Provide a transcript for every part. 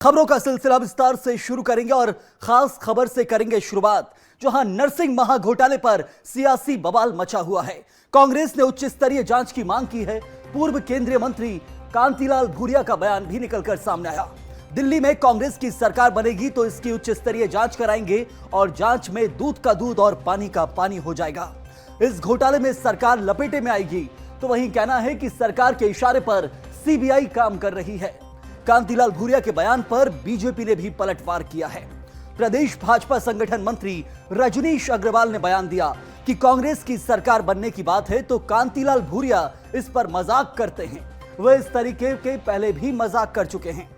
खबरों का सिलसिला विस्तार से शुरू करेंगे और खास खबर से करेंगे शुरुआत, जहां नरसिंह महाघोटाले पर सियासी बवाल मचा हुआ है। कांग्रेस ने उच्च स्तरीय जांच की मांग की है। पूर्व केंद्रीय मंत्री कांतिलाल भूरिया का बयान भी निकलकर सामने आया। दिल्ली में कांग्रेस की सरकार बनेगी तो इसकी उच्च स्तरीय जांच कराएंगे और जांच में दूध का दूध और पानी का पानी हो जाएगा। इस घोटाले में सरकार लपेटे में आएगी तो वहीं कहना है कि सरकार के इशारे पर सीबीआई काम कर रही है। कांतिलाल भूरिया के बयान पर बीजेपी ने भी पलटवार किया है। प्रदेश भाजपा संगठन मंत्री रजनीश अग्रवाल ने बयान दिया कि कांग्रेस की सरकार बनने की बात है तो कांतिलाल भूरिया इस पर मजाक करते हैं। वे इस तरीके के पहले भी मजाक कर चुके हैं।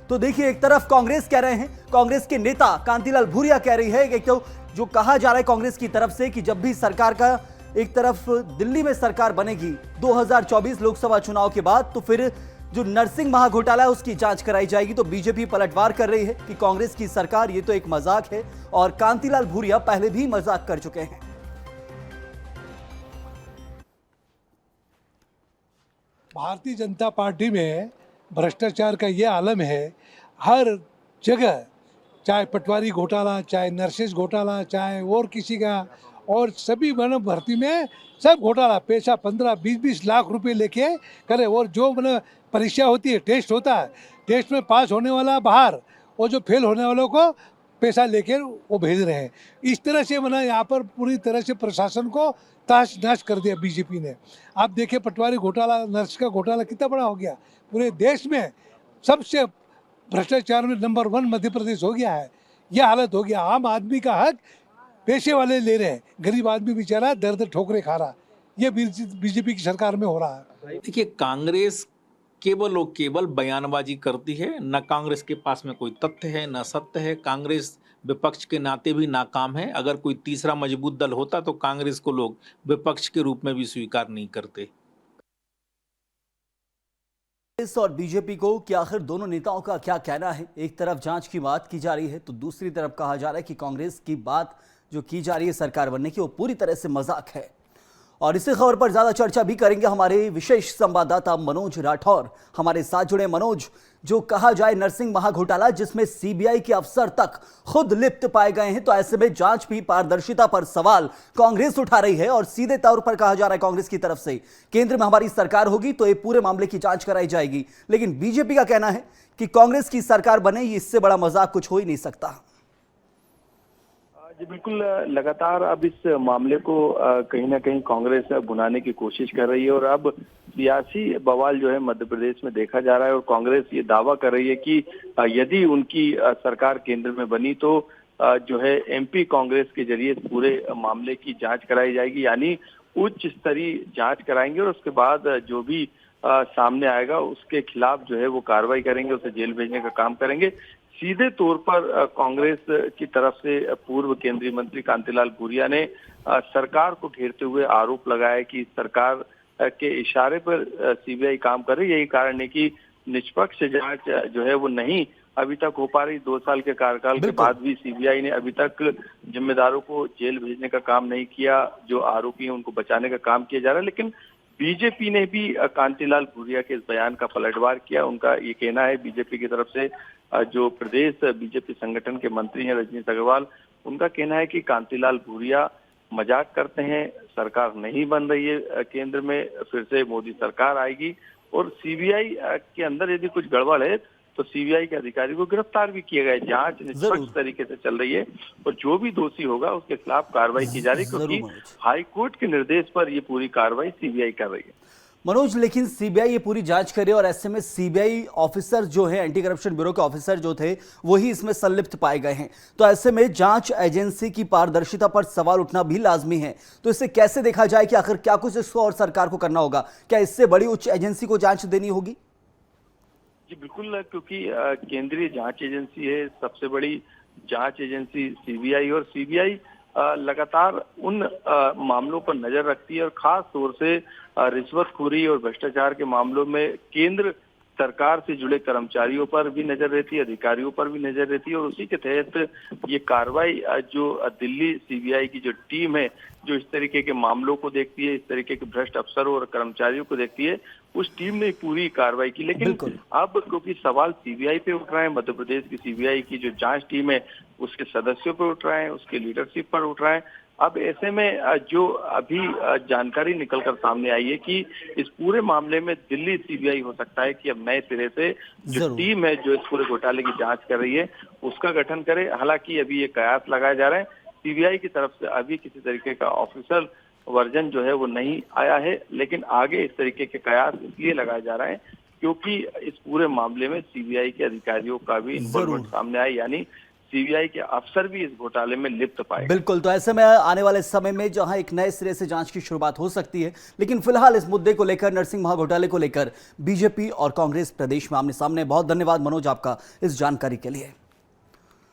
तो देखिए, एक तरफ कांग्रेस कह रहे हैं, कांग्रेस के नेता कांतिलाल भूरिया कह रही है कि तो जो कहा जा रहा है कांग्रेस की तरफ से कि जब भी सरकार का एक तरफ दिल्ली में सरकार बनेगी 2024 लोकसभा चुनाव के बाद, तो फिर जो नरसिंह महाघोटाला है उसकी जांच कराई जाएगी। तो बीजेपी पलटवार कर रही है कि कांग्रेस की सरकार ये तो एक मजाक है और कांतिलाल भूरिया पहले भी मजाक कर चुके हैं। भारतीय जनता पार्टी में भ्रष्टाचार का ये आलम है। हर जगह, चाहे पटवारी घोटाला, चाहे नर्सिस घोटाला, चाहे और किसी का, और सभी भर्ती में सब घोटाला, पैसा 15-20 लाख रुपए लेके करे। और जो परीक्षा होती है, टेस्ट होता है, टेस्ट में पास होने वाला बाहर और जो फेल होने वालों को पैसा लेकर वो भेज रहे हैं। इस तरह से यहाँ पर पूरी तरह से प्रशासन को तहस नहस कर दिया बीजेपी ने। आप देखिए, पटवारी घोटाला, नर्स का घोटाला कितना बड़ा हो गया। पूरे देश में सबसे भ्रष्टाचार में नंबर 1 मध्य प्रदेश हो गया है। यह हालत हो गया। आम आदमी का हक पैसे वाले ले रहे हैं, गरीब आदमी बेचारा दर्द ठोकरे खा रहा। ये बीजेपी की सरकार में हो रहा है। देखिए, कांग्रेस केवल और केवल बयानबाजी करती है। न कांग्रेस के पास में कोई तथ्य है, न सत्य है। कांग्रेस विपक्ष के नाते भी नाकाम है। अगर कोई तीसरा मजबूत दल होता तो कांग्रेस को लोग विपक्ष के रूप में भी स्वीकार नहीं करते। कांग्रेस और बीजेपी को कि आखिर दोनों नेताओं का क्या कहना है। एक तरफ जांच की बात की जा रही है तो दूसरी तरफ कहा जा रहा है कि कांग्रेस की बात जो की जा रही है सरकार बनने की, वो पूरी तरह से मजाक है। और इसी खबर पर ज्यादा चर्चा भी करेंगे हमारे विशेष संवाददाता मनोज राठौर हमारे साथ जुड़े। मनोज, जो कहा जाए नरसिंह महाघोटाला जिसमें सीबीआई के अफसर तक खुद लिप्त पाए गए हैं, तो ऐसे में जांच भी पारदर्शिता पर सवाल कांग्रेस उठा रही है और सीधे तौर पर कहा जा रहा है कांग्रेस की तरफ से केंद्र में हमारी सरकार होगी तो ये पूरे मामले की जांच कराई जाएगी। लेकिन बीजेपी का कहना है कि कांग्रेस की सरकार बने, इससे बड़ा मजाक कुछ हो ही नहीं सकता। जी बिल्कुल, लगातार अब इस मामले को कहीं ना कहीं कांग्रेस भुनाने की कोशिश कर रही है और अब सियासी बवाल जो है मध्य प्रदेश में देखा जा रहा है। और कांग्रेस ये दावा कर रही है कि यदि उनकी सरकार केंद्र में बनी तो जो है एमपी कांग्रेस के जरिए पूरे मामले की जांच कराई जाएगी, यानी उच्च स्तरीय जांच कराएंगे और उसके बाद जो भी सामने आएगा उसके खिलाफ जो है वो कार्रवाई करेंगे, उसे जेल भेजने का काम करेंगे। सीधे तौर पर कांग्रेस की तरफ से पूर्व केंद्रीय मंत्री कांतिलाल भूरिया ने सरकार को घेरते हुए आरोप लगाया कि सरकार के इशारे पर सीबीआई काम कर रही है। यही कारण है कि निष्पक्ष जांच जो है वो नहीं अभी तक हो पा रही। 2 साल के कार्यकाल के बाद भी सीबीआई ने अभी तक जिम्मेदारों को जेल भेजने का काम नहीं किया। जो आरोपी हैं उनको बचाने का काम किया जा रहा है। लेकिन बीजेपी ने भी कांतिलाल भूरिया के इस बयान का पलटवार किया। उनका ये कहना है, बीजेपी की तरफ से जो प्रदेश बीजेपी संगठन के मंत्री हैं रजनीश अग्रवाल, उनका कहना है कि कांतिलाल भूरिया मजाक करते हैं। सरकार नहीं बन रही है केंद्र में, फिर से मोदी सरकार आएगी और सीबीआई के अंदर यदि कुछ गड़बड़ है तो सीबीआई के अधिकारी को गिरफ्तार भी किया गया है। जांच निष्पक्ष तरीके से चल रही है और जो भी दोषी होगा उसके खिलाफ कार्रवाई की जा रही है, क्योंकि हाईकोर्ट के निर्देश पर ये पूरी कार्रवाई सीबीआई कर रही है। मनोज, लेकिन सीबीआई ये पूरी जांच करे और ऐसे में सीबीआई ऑफिसर जो है, एंटी करप्शन ब्यूरो के ऑफिसर जो थे, वही इसमें संलिप्त पाए गए हैं। तो ऐसे में जांच एजेंसी की पारदर्शिता पर सवाल उठना भी लाजमी है। तो इसे कैसे देखा जाए कि आखिर क्या कुछ इसको और सरकार को करना होगा? क्या इससे बड़ी उच्च एजेंसी को जांच देनी होगी? जी बिल्कुल, क्योंकि केंद्रीय जांच एजेंसी है, सबसे बड़ी जांच एजेंसी सीबीआई, और सीबीआई लगातार उन मामलों पर नजर रखती है और खास तौर से रिश्वतखोरी और भ्रष्टाचार के मामलों में केंद्र सरकार से जुड़े कर्मचारियों पर भी नजर रहती है, अधिकारियों पर भी नजर रहती है। और उसी के तहत ये कार्रवाई जो दिल्ली सीबीआई की जो टीम है, जो इस तरीके के मामलों को देखती है, इस तरीके के भ्रष्ट अफसरों और कर्मचारियों को देखती है, उस टीम ने पूरी कार्रवाई की। लेकिन बिल्कुल। अब क्योंकि सवाल सीबीआई पे उठ रहा है, मध्य प्रदेश की सीबीआई की जो जांच टीम है उसके सदस्यों पर उठ रहा है, उसके लीडरशिप पर उठ रहा है। अब ऐसे में जो अभी जानकारी निकलकर सामने आई है कि इस पूरे मामले में दिल्ली सीबीआई हो सकता है कि अब नए सिरे से जो जरूर। टीम है जो इस पूरे घोटाले की जांच कर रही है उसका गठन करे। हालांकि अभी ये कयास लगाए जा रहे हैं, सीबीआई की तरफ से अभी किसी तरीके का ऑफिशियल वर्जन जो है वो नहीं आया है, लेकिन आगे इस तरीके के कयास इसलिए लगाए जा रहे हैं क्योंकि इस पूरे मामले में सीबीआई के अधिकारियों का भी इन्वॉल्वमेंट जरूर। सामने आया, यानी सीबीआई के अफसर भी इस घोटाले में लिप्त पाए गए। बिल्कुल, तो ऐसे में आने वाले समय में जहां एक नए सिरे से जांच की शुरुआत हो सकती है, लेकिन फिलहाल इस मुद्दे को लेकर, नरसिंह महा घोटाले को लेकर बीजेपी और कांग्रेस प्रदेश में आमने सामने। बहुत धन्यवाद मनोज आपका इस जानकारी के लिए।